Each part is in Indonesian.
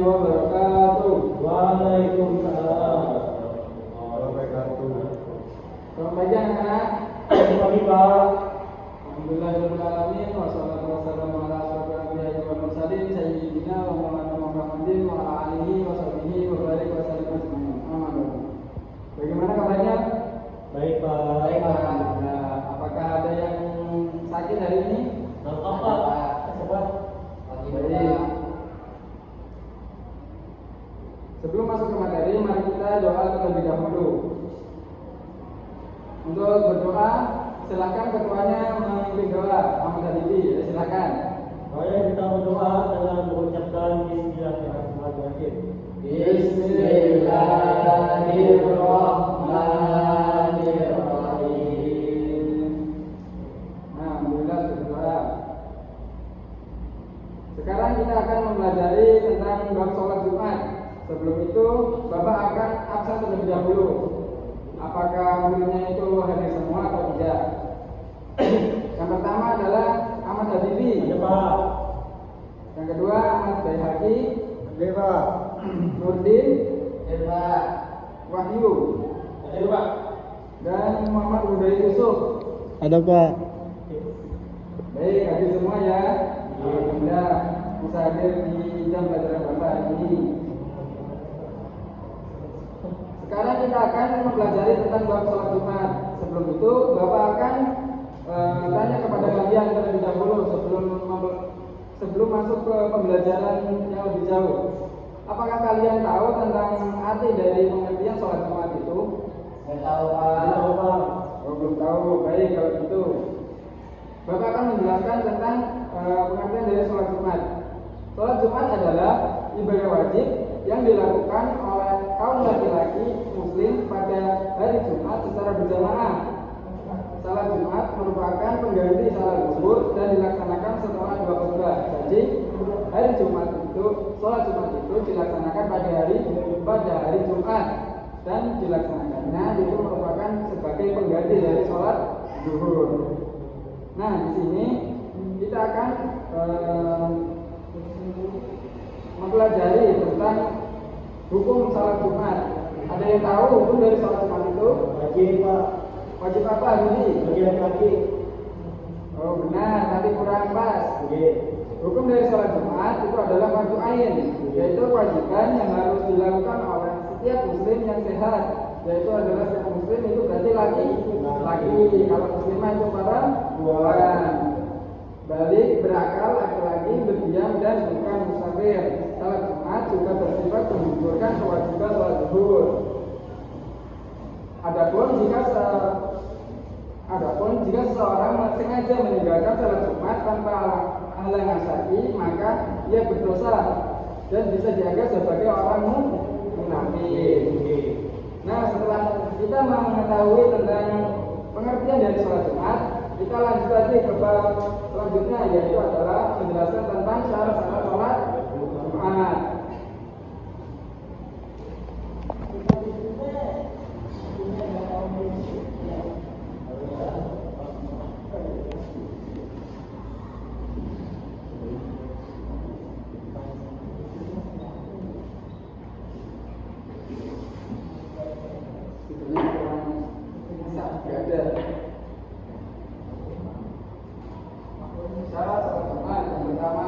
wabarakatuh. Waalaikumsalam warahmatullahi wabarakatuh. Selamat pagi anak-anak. Selamat pagi Pak. Alhamdulillahirabbil alamin wassalatu wassalamu ala asyrofil anbiya'i wal mursalin sayyidina wa maulana Muhammadin wa ala alihi wa sahbihi wa barik wa sallim ajmain. Amin. Bagaimana kabarnya? Baik Pak. Baik, alhamdulillah. Apakah ada yang sakit hari ini? Apa? Coba. Baik. Sebelum masuk ke materi, mari kita doa terlebih dahulu. Untuk berdoa, silakan ketuanya memimpin doa. Ahmad Hadibi, silakan. Mari kita berdoa dengan mengucapkan Bismillahirrahmanirrahim. Bismillahirrahmanirrahim. Nah, alhamdulillah sudah berdoa. Sekarang kita akan mempelajari tentang bab sholat Jumat. Sebelum itu, Bapak akan absen terlebih dahulu. Apakah muridnya itu hadir semua atau tidak? Yang pertama adalah Ahmad Habibi. Ya Pak. Yang kedua Ahmad Baihaqi. Ya Pak. Nurdin. Ya Pak. Wahyu. Ya Pak. Dan Muhammad Hudayr Yusuf. Ada Pak. Baik, hadir semua ya. Alhamdulillah bisa hadir di jam pelajaran Bapak hari ini. Sekarang kita akan mempelajari tentang bab sholat Jumat. Sebelum itu, Bapak akan tanya kepada kalian terlebih dahulu sebelum masuk ke pembelajaran yang lebih jauh. Apakah kalian tahu tentang arti dari pengertian sholat Jumat itu? Tidak tahu Pak. Tahu Pak. Oh, belum tahu. Baik, kalau gitu Bapak akan menjelaskan tentang pengertian dari sholat Jumat. Sholat Jumat adalah ibadah wajib yang dilakukan oleh kaum laki-laki Muslim pada hari Jumat secara berjamaah. Salat Jumat merupakan pengganti salat zuhur dan dilaksanakan setelah dua khutbah. Jadi hari Jumat itu, sholat Jumat itu dilaksanakan pada hari Jumat dan dilaksanakannya itu merupakan sebagai pengganti dari sholat zuhur. Nah, di sini kita akan mempelajari tentang hukum salat Jumat. Ada yang tahu hukum dari salat Jumat itu? Wajib Pak. Wajib apa ini? Bagi laki-laki. Oh benar, tadi kurang pas. Oke. Hukum dari salat Jumat itu adalah fardu ain, yaitu kewajiban yang harus dilakukan oleh setiap muslim yang sehat. Yaitu adalah setiap muslim itu berarti laki. Kalau muslimah itu perempuan. Balik, berakal, laki-laki, berdiam dan bukan musafir. Salat Jumat juga bersifat menggugurkan kewajiban salat zuhur. Adapun jika seseorang sengaja meninggalkan salat Jumat tanpa halangan syar'i, maka ia berdosa dan bisa dianggap sebagai orang munafik. Nah, setelah kita mengetahui tentang pengertian dari salat Jumat, kita lanjut lagi ke bab selanjutnya, yaitu adalah menjelaskan tentang syarat-syarat sholat Jumat. Syarat sholat Jumat yang pertama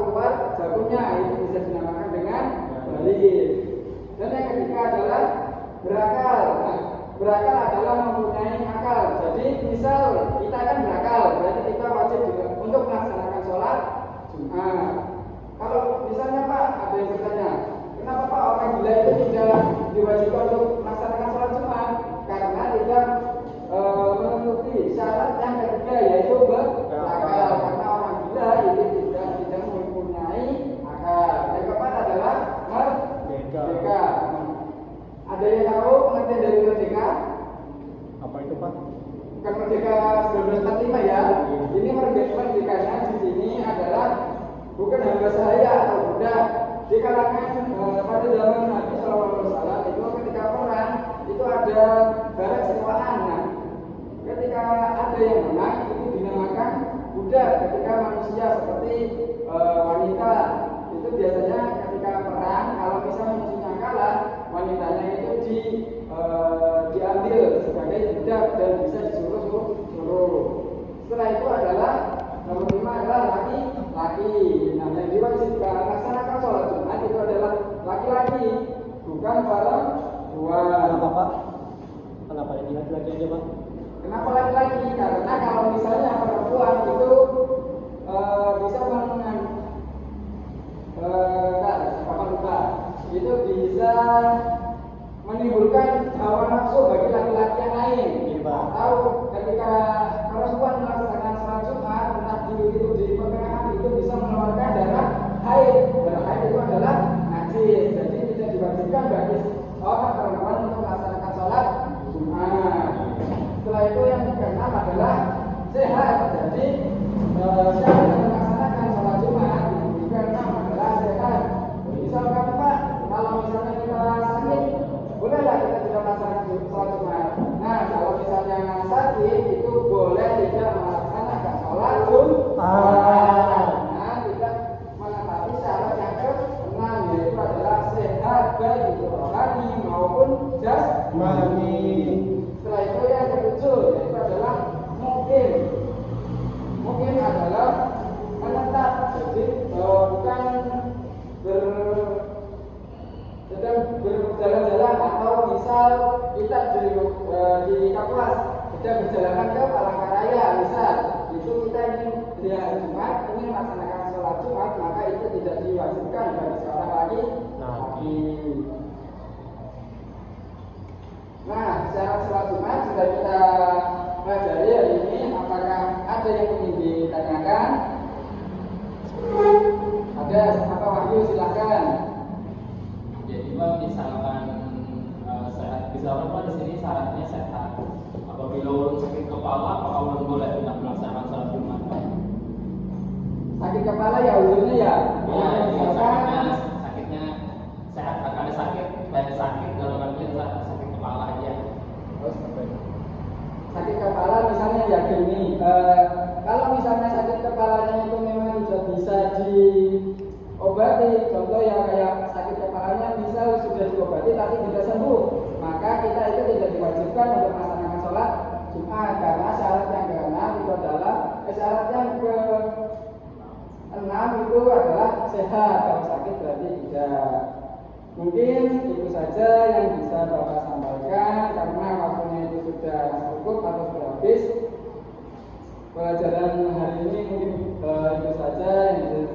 keluar jagungnya, itu bisa dinamakan dengan balik. Dan yang ketiga adalah berakal. Nah, berakal adalah mempunyai akal. Jadi misal kita kan berakal, berarti kita wajib juga untuk melaksanakan sholat Jumat. Kalau misalnya Pak ada yang bertanya, kenapa Pak orang gila itu tidak diwajibkan untuk melaksanakan sholat Jumat? Karena tidak memenuhi syarat yang ketiga, yaitu berakal. Karena orang gila itu tidak mempunyai akal. Yang keempat adalah merdeka. Ada yang tahu pengertian dari merdeka? Apa itu Pak? Bukan merdeka 1945 ya. Ini merdekanya di sini adalah bukan hamba sahaya atau budak. Di kalangan pada zaman Nabi SAW itu ketika perang itu ada barang sewaan. Nah, ketika ada yang menang itu dinamakan budak. Ketika manusia seperti wanita itu biasanya ketika perang kalau misalnya musuhnya kalah, wanitanya itu diambil sebagai budak dan bisa disuruh. Setelah itu adalah nomor 5 adalah laki-laki. Nah, yang diwajibkan melaksanakan sholat Jumat itu adalah laki-laki, bukan perempuan. Kenapa Pak? Kenapa ini laki-laki aja Pak? Kenapa laki-laki? Karena kalau misalnya perempuan itu bisa itu bisa menimbulkan hawa nafsu bagi laki-laki yang lain. Atau ketika perempuan melaksanakan sholat Jumat, entah di pertengahan itu bisa mengeluarkan darah haid. Darah haid itu adalah najis, jadi tidak diwajibkan bagi orang perempuan untuk melaksanakan sholat Jumat. Setelah itu yang keenam adalah sehat. Jadi syarat yang melaksanakan sholat Jumat yang keenam adalah sehat. Misalkan Pak, kalau misalnya kita sakit, bolehlah kita tidak melaksanakan sholat Jumat. Nah, kalau misalnya sakit itu boleh tidak melaksanakan sholat Jumat. Nah, tidak menepati syarat yang keenam, yaitu adalah sehat baik itu rohani maupun jasmani. Setelah itu yang ketujuh yaitu adalah mungkin adalah menetap, jadi bukan sedang berjalan-jalan atau misal kita di Kapuas sedang berjalanan ke Palangkaraya misal, itu kita ingin di hari Jumat ingin melaksanakan sholat Jumat, maka itu tidak diwajibkan bagi seorang laki-laki. Nah, syarat sholat Jumat sudah kita pelajari hari ini. Apakah ada yang ingin ditanyakan? Ada, apa Wahyu silakan. Jadi Pak, misalkan Pak di sini syaratnya sehat. Apabila ulun sakit kepala, apakah ulun boleh tidak melaksanakan sholat Jumat Pak? Sakit kepala ya ulunnya ya. Sakitnya sehat, akan ada sakit dalam artian sakit kepala aja. Sakit kepala misalnya ya gini, kalau misalnya sakit kepalanya itu memang sudah bisa diobati, contoh ya kayak sakit kepalanya misal sudah diobati tapi tidak sembuh, maka kita itu tidak diwajibkan untuk melaksanakan sholat Jumat, karena syarat yang keenam itu adalah syarat yang keenam itu adalah sehat. Kalau sakit berarti tidak. Mungkin itu saja yang bisa Bapak sampaikan karena waktunya itu sudah cukup atau sudah habis. Pelajaran hari ini mungkin itu saja yang bisa